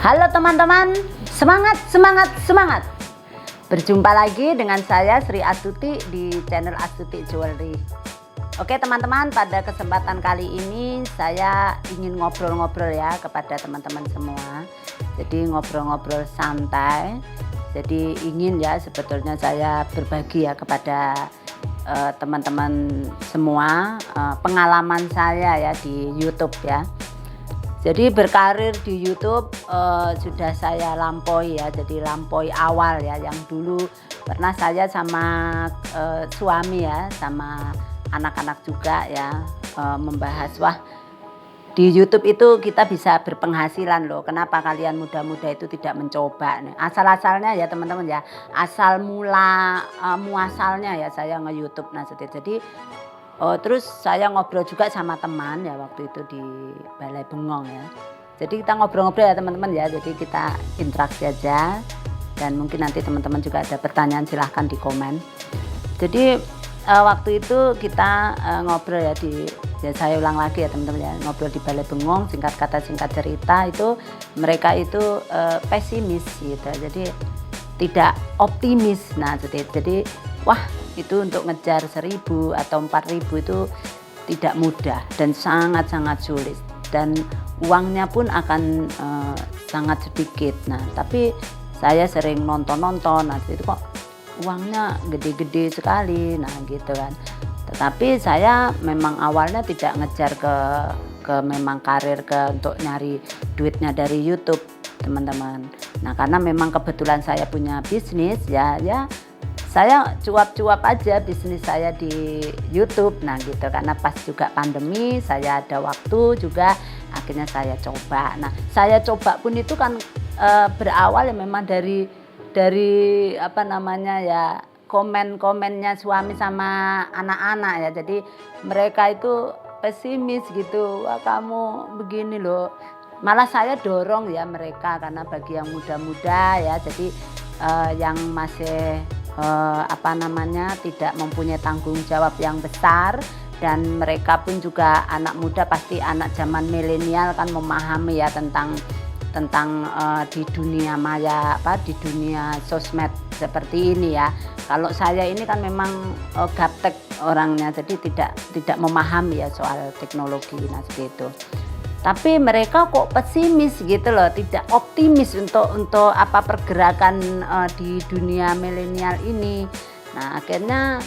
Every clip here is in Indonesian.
Halo teman-teman, semangat, semangat, semangat. Berjumpa lagi dengan saya Sri Astuti di channel Astuti Jewelry. Oke teman-teman, pada kesempatan kali ini saya ingin ngobrol-ngobrol ya kepada teman-teman semua. Jadi ngobrol-ngobrol santai. Jadi ingin ya sebetulnya saya berbagi ya kepada teman-teman semua pengalaman saya ya di YouTube ya. Jadi berkarir di YouTube sudah saya lampaui ya, jadi lampaui awal ya, yang dulu pernah saya sama suami ya, sama anak-anak juga ya, membahas wah di YouTube itu kita bisa berpenghasilan loh, kenapa kalian muda-muda itu tidak mencoba nih. Asal-asalnya ya teman-teman ya, asal mula muasalnya ya saya nge-YouTube. Nah jadi terus saya ngobrol juga sama teman ya waktu itu di Balai Bengong ya. Jadi kita ngobrol-ngobrol ya teman-teman ya. Jadi kita interaksi aja. Dan mungkin nanti teman-teman juga ada pertanyaan silahkan di komen. Jadi waktu itu kita ngobrol ya ya saya ulang lagi ya teman-teman ya. Ngobrol di Balai Bengong, singkat kata singkat cerita itu mereka itu pesimis gitu. Jadi tidak optimis. Nah jadi wah itu untuk ngejar 1.000 atau 4.000 itu tidak mudah dan sangat-sangat sulit, dan uangnya pun akan sangat sedikit. Nah tapi saya sering nonton, nah itu kok uangnya gede-gede sekali, nah gitu kan. Tetapi saya memang awalnya tidak ngejar ke memang karir untuk nyari duitnya dari YouTube teman-teman. Nah karena memang kebetulan saya punya bisnis ya saya cuap-cuap aja bisnis saya di YouTube. Nah gitu, karena pas juga pandemi saya ada waktu juga, akhirnya saya coba. Nah saya coba pun itu kan berawal ya memang dari apa namanya ya, komen-komennya suami sama anak-anak ya. Jadi mereka itu pesimis gitu, wah kamu begini loh. Malah saya dorong ya mereka, karena bagi yang muda-muda ya, jadi yang masih apa namanya tidak mempunyai tanggung jawab yang besar, dan mereka pun juga anak muda, pasti anak zaman milenial kan memahami ya tentang di dunia maya, di dunia sosmed seperti ini ya. Kalau saya ini kan memang gaptek orangnya, jadi tidak memahami ya soal teknologi. Nah seperti itu. Tapi mereka kok pesimis gitu loh, tidak optimis untuk apa pergerakan di dunia milenial ini. Nah akhirnya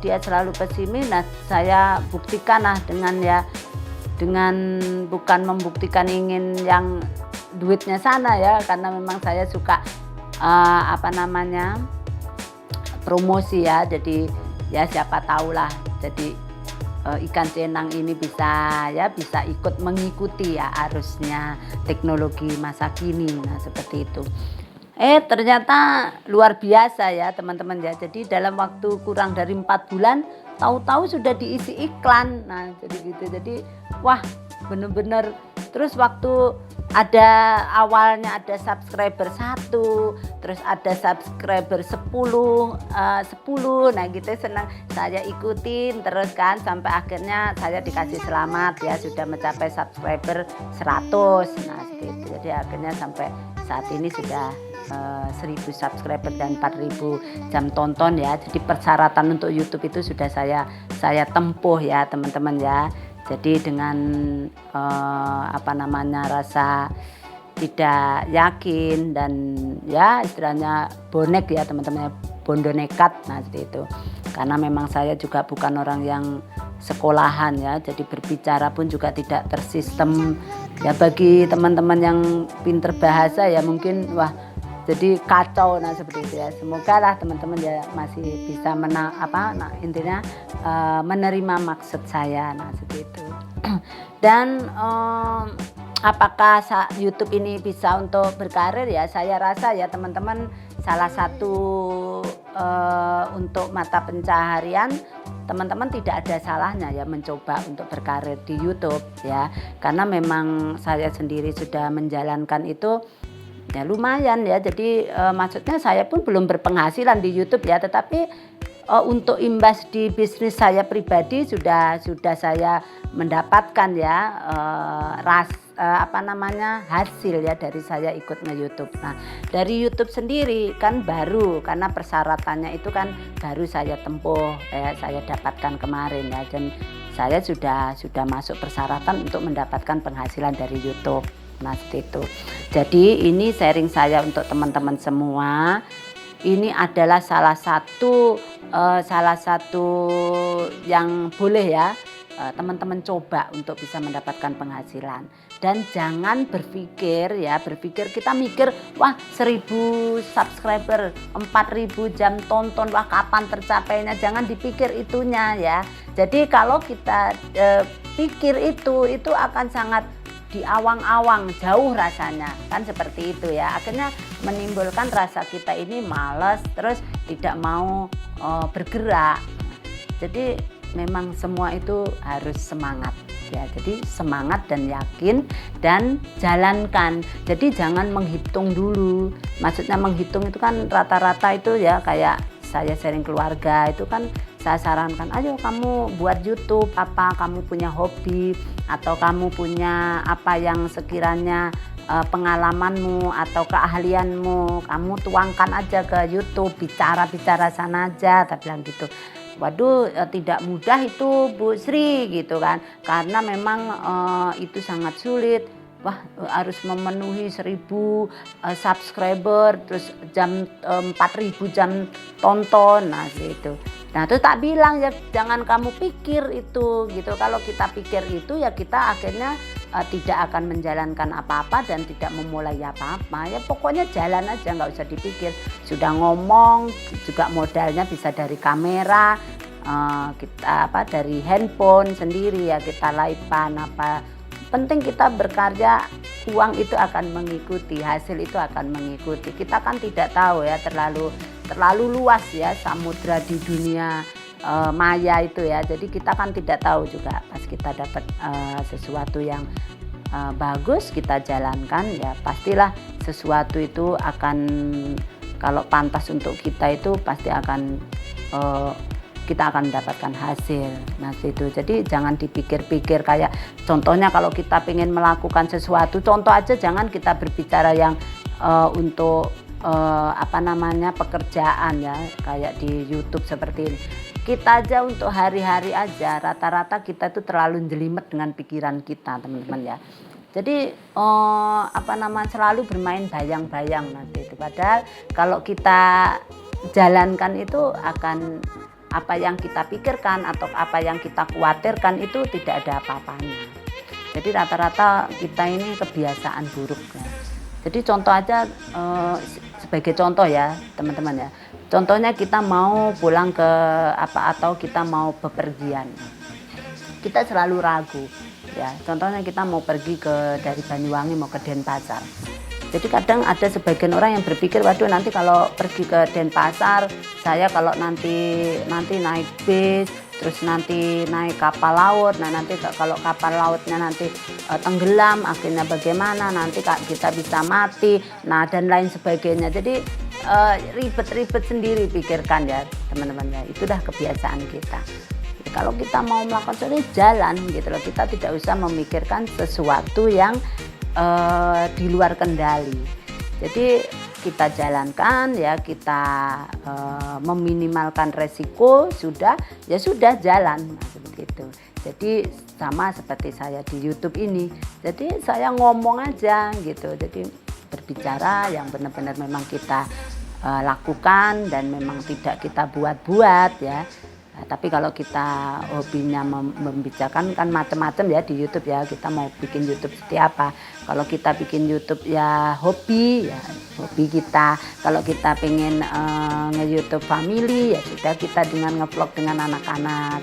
dia selalu pesimis. Nah saya buktikan lah dengan bukan membuktikan ingin yang duitnya sana ya, karena memang saya suka apa namanya promosi ya. Jadi ya siapa tahu lah, jadi ikan cenang ini bisa ikut mengikuti ya arusnya teknologi masa kini. Nah seperti itu. Ternyata luar biasa ya teman-teman ya. Jadi dalam waktu kurang dari 4 bulan tahu-tahu sudah diisi iklan. Nah jadi gitu. Jadi wah bener-bener. Terus waktu awalnya ada subscriber 1, terus ada subscriber 10, nah gitu senang saya ikutin terus kan, sampai akhirnya saya dikasih selamat ya sudah mencapai subscriber 100. Nah gitu. Jadi akhirnya sampai saat ini sudah 1.000 subscriber dan 4.000 jam tonton ya. Jadi persyaratan untuk YouTube itu sudah saya tempuh ya teman-teman ya. Jadi dengan apa namanya rasa tidak yakin dan ya istilahnya bonek ya teman-teman, bondo nekat. Nah seperti itu. Karena memang saya juga bukan orang yang sekolahan ya, jadi berbicara pun juga tidak tersistem ya. Bagi teman-teman yang pinter bahasa ya mungkin wah jadi kacau. Nah seperti itu ya. Semoga lah teman-teman ya masih bisa intinya menerima maksud saya. Nah seperti itu. Dan apakah YouTube ini bisa untuk berkarir ya? Saya rasa ya teman-teman, salah satu untuk mata pencaharian teman-teman tidak ada salahnya ya mencoba untuk berkarir di YouTube ya. Karena memang saya sendiri sudah menjalankan itu ya lumayan ya. Jadi maksudnya saya pun belum berpenghasilan di YouTube ya, tetapi untuk imbas di bisnis saya pribadi sudah saya mendapatkan ya hasil ya dari saya ikut nge-YouTube. Nah, dari YouTube sendiri kan baru, karena persyaratannya itu kan baru saya tempuh, saya dapatkan kemarin ya, dan saya sudah masuk persyaratan untuk mendapatkan penghasilan dari YouTube. Nah, seperti itu. Jadi ini sharing saya untuk teman-teman semua. Ini adalah salah satu yang boleh ya teman-teman coba untuk bisa mendapatkan penghasilan. Dan jangan berpikir kita mikir, wah 1000 subscriber, 4000 jam tonton, wah kapan tercapainya. Jangan dipikir itunya ya. Jadi kalau kita pikir itu akan sangat di awang-awang, jauh rasanya, kan seperti itu ya. Akhirnya menimbulkan rasa kita ini malas, terus tidak mau bergerak. Jadi memang semua itu harus semangat ya. Jadi semangat dan yakin dan jalankan. Jadi jangan menghitung dulu. Maksudnya menghitung itu kan rata-rata itu ya, kayak saya sharing keluarga itu kan saya sarankan, ayo kamu buat YouTube, apa kamu punya hobi atau kamu punya apa yang sekiranya pengalamanmu atau keahlianmu, kamu tuangkan aja ke YouTube, bicara sana aja, tak bilang gitu. Waduh, tidak mudah itu Bu Sri gitu kan, karena memang itu sangat sulit. Wah, harus memenuhi 1000 subscriber, terus 4000 jam tonton, nah gitu. Nah itu tak bilang ya, jangan kamu pikir itu gitu. Kalau kita pikir itu ya kita akhirnya tidak akan menjalankan apa-apa dan tidak memulai apa-apa. Ya pokoknya jalan aja, nggak usah dipikir. Sudah ngomong juga modalnya bisa dari kamera, kita dari handphone sendiri ya, kita live-an apa. Penting kita berkarya, uang itu akan mengikuti, hasil itu akan mengikuti. Kita kan tidak tahu ya, terlalu luas ya samudra di dunia maya itu ya. Jadi kita kan tidak tahu juga, pas kita dapat sesuatu yang bagus kita jalankan ya, pastilah sesuatu itu akan, kalau pantas untuk kita itu pasti akan kita akan mendapatkan hasil. Nah itu, jadi jangan dipikir-pikir. Kayak contohnya kalau kita ingin melakukan sesuatu, contoh aja, jangan kita berbicara yang untuk pekerjaan ya, kayak di YouTube seperti ini. Kita aja untuk hari-hari aja, rata-rata kita tuh terlalu jelimet dengan pikiran kita, teman-teman ya. Jadi selalu bermain bayang-bayang nanti itu. Padahal kalau kita jalankan itu akan, apa yang kita pikirkan atau apa yang kita khawatirkan itu tidak ada apa-apanya. Jadi rata-rata kita ini kebiasaan buruk ya. Jadi contoh aja, sebagai contoh ya teman-teman ya. Contohnya kita mau pulang ke atau kita mau bepergian. Kita selalu ragu ya. Contohnya kita mau pergi dari Banyuwangi mau ke Denpasar. Jadi kadang ada sebagian orang yang berpikir, waduh nanti kalau pergi ke Denpasar, saya kalau nanti naik bis, terus nanti naik kapal laut, nah nanti kalau kapal lautnya nanti tenggelam, akhirnya bagaimana, nanti kita bisa mati, nah dan lain sebagainya. Jadi ribet-ribet sendiri pikirkan ya teman-teman ya, itu dah kebiasaan kita. Jadi, kalau kita mau melakukan sesuatu, jalan gitu loh, kita tidak usah memikirkan sesuatu yang di luar kendali. Jadi kita jalankan ya, kita meminimalkan resiko, sudah jalan, nah, begitu. Jadi sama seperti saya di YouTube ini. Jadi saya ngomong aja gitu. Jadi berbicara yang benar-benar memang kita lakukan dan memang tidak kita buat-buat ya. Nah, tapi kalau kita hobinya membicarakan kan macam-macam ya di YouTube ya, kita mau bikin YouTube seperti apa. Kalau kita bikin YouTube ya hobi kita. Kalau kita pengen nge-YouTube family ya sudah, kita dengan nge-vlog dengan anak-anak.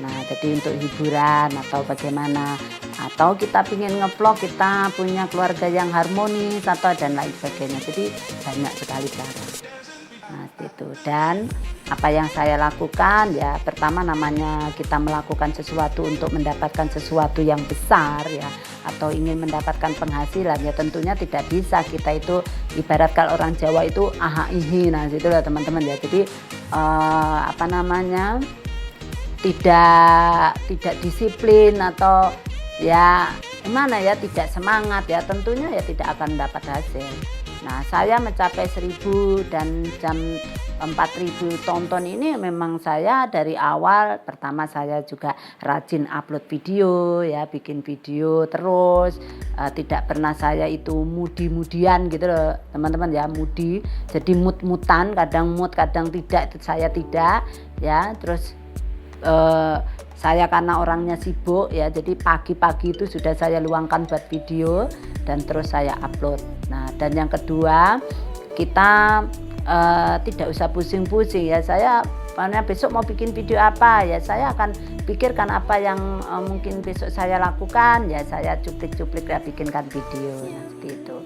Nah jadi untuk hiburan atau bagaimana. Atau kita pengen nge-vlog, kita punya keluarga yang harmonis atau dan lain sebagainya. Jadi banyak sekali cara. Nah itu, dan apa yang saya lakukan ya, pertama namanya kita melakukan sesuatu untuk mendapatkan sesuatu yang besar ya, atau ingin mendapatkan penghasilan ya, tentunya tidak bisa kita itu ibarat kalau orang Jawa itu aha ihi, nah gitu lah teman-teman ya. Jadi tidak disiplin atau ya gimana ya, tidak semangat ya, tentunya ya tidak akan dapat hasil. Nah, saya mencapai 1000 dan jam 4000 tonton ini memang saya dari awal, pertama saya juga rajin upload video ya, bikin video terus, tidak pernah saya itu mudi-mudian gitu loh teman-teman ya, mudi jadi mut-mutan, kadang mood kadang tidak, itu saya tidak ya. Terus saya karena orangnya sibuk ya, jadi pagi-pagi itu sudah saya luangkan buat video dan terus saya upload. Nah, dan yang kedua, kita tidak usah pusing-pusing ya. Saya besok mau bikin video apa ya, saya akan pikirkan apa yang mungkin besok saya lakukan ya, saya cuplik-cuplik ya bikinkan video ya, seperti itu.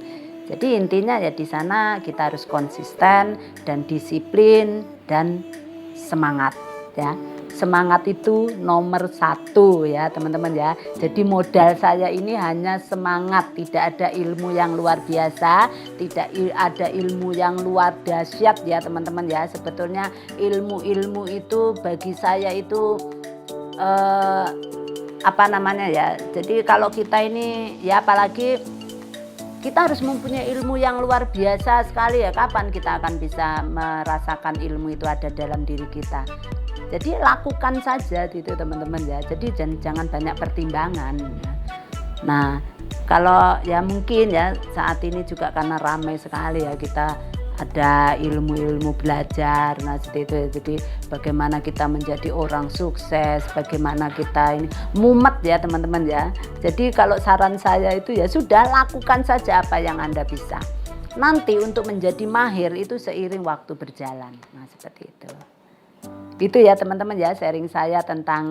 Jadi intinya ya di sana kita harus konsisten dan disiplin dan semangat ya. Semangat itu nomor 1 ya teman-teman ya. Jadi modal saya ini hanya semangat, tidak ada ilmu yang luar biasa, tidak ada ilmu yang luar dahsyat ya teman-teman ya. Sebetulnya ilmu-ilmu itu bagi saya itu apa namanya ya. Jadi kalau kita ini ya, apalagi kita harus mempunyai ilmu yang luar biasa sekali ya. Kapan kita akan bisa merasakan ilmu itu ada dalam diri kita? Jadi lakukan saja gitu teman-teman ya. Jadi jangan banyak pertimbangan ya. Nah, kalau ya mungkin ya saat ini juga karena ramai sekali ya, kita ada ilmu-ilmu belajar. Nah, seperti itu ya. Jadi bagaimana kita menjadi orang sukses, bagaimana kita ini mumet ya teman-teman ya. Jadi kalau saran saya itu ya sudah, lakukan saja apa yang Anda bisa. Nanti untuk menjadi mahir itu seiring waktu berjalan. Nah, seperti itu. Itu ya teman-teman ya, sharing saya tentang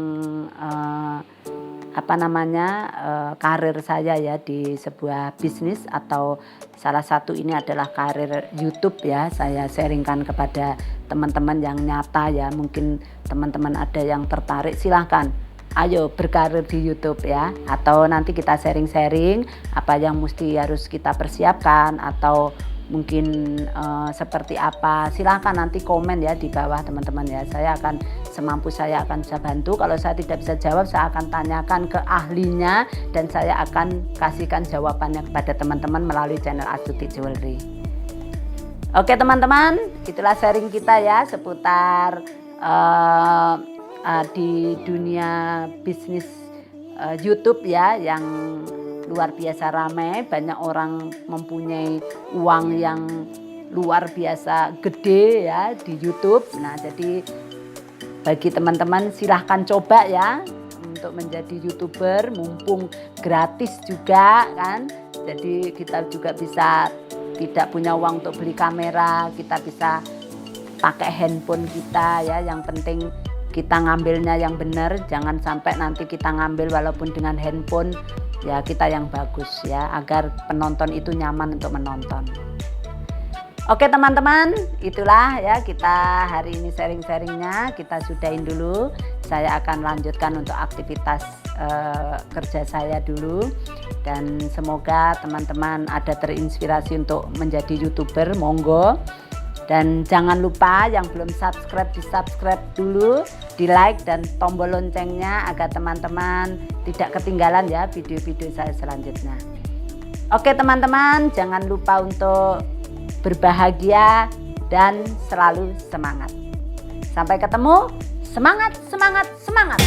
karir saya ya di sebuah bisnis, atau salah satu ini adalah karir YouTube ya. Saya sharingkan kepada teman-teman yang nyata ya. Mungkin teman-teman ada yang tertarik, silahkan ayo berkarir di YouTube ya. Atau nanti kita sharing-sharing apa yang mesti harus kita persiapkan, atau mungkin seperti apa, silahkan nanti komen ya di bawah teman-teman ya. Saya akan semampu saya akan bisa bantu. Kalau saya tidak bisa jawab, saya akan tanyakan ke ahlinya dan saya akan kasihkan jawabannya kepada teman-teman melalui channel Astuti Jewelry. Oke teman-teman, itulah sharing kita ya seputar di dunia bisnis YouTube ya, yang luar biasa ramai. Banyak orang mempunyai uang yang luar biasa gede ya di YouTube. Nah, jadi bagi teman-teman silahkan coba ya untuk menjadi YouTuber, mumpung gratis juga kan. Jadi kita juga bisa, tidak punya uang untuk beli kamera, kita bisa pakai handphone kita ya. Yang penting kita ngambilnya yang benar, jangan sampai nanti kita ngambil walaupun dengan handphone ya kita yang bagus ya, agar penonton itu nyaman untuk menonton. Oke teman-teman, itulah ya kita hari ini sharing-sharingnya, kita sudahin dulu. Saya akan lanjutkan untuk aktivitas kerja saya dulu, dan semoga teman-teman ada terinspirasi untuk menjadi YouTuber, monggo. Dan jangan lupa yang belum subscribe, di subscribe dulu, di like dan tombol loncengnya agar teman-teman tidak ketinggalan ya video-video saya selanjutnya. Oke teman-teman, jangan lupa untuk berbahagia dan selalu semangat. Sampai ketemu, semangat, semangat, semangat.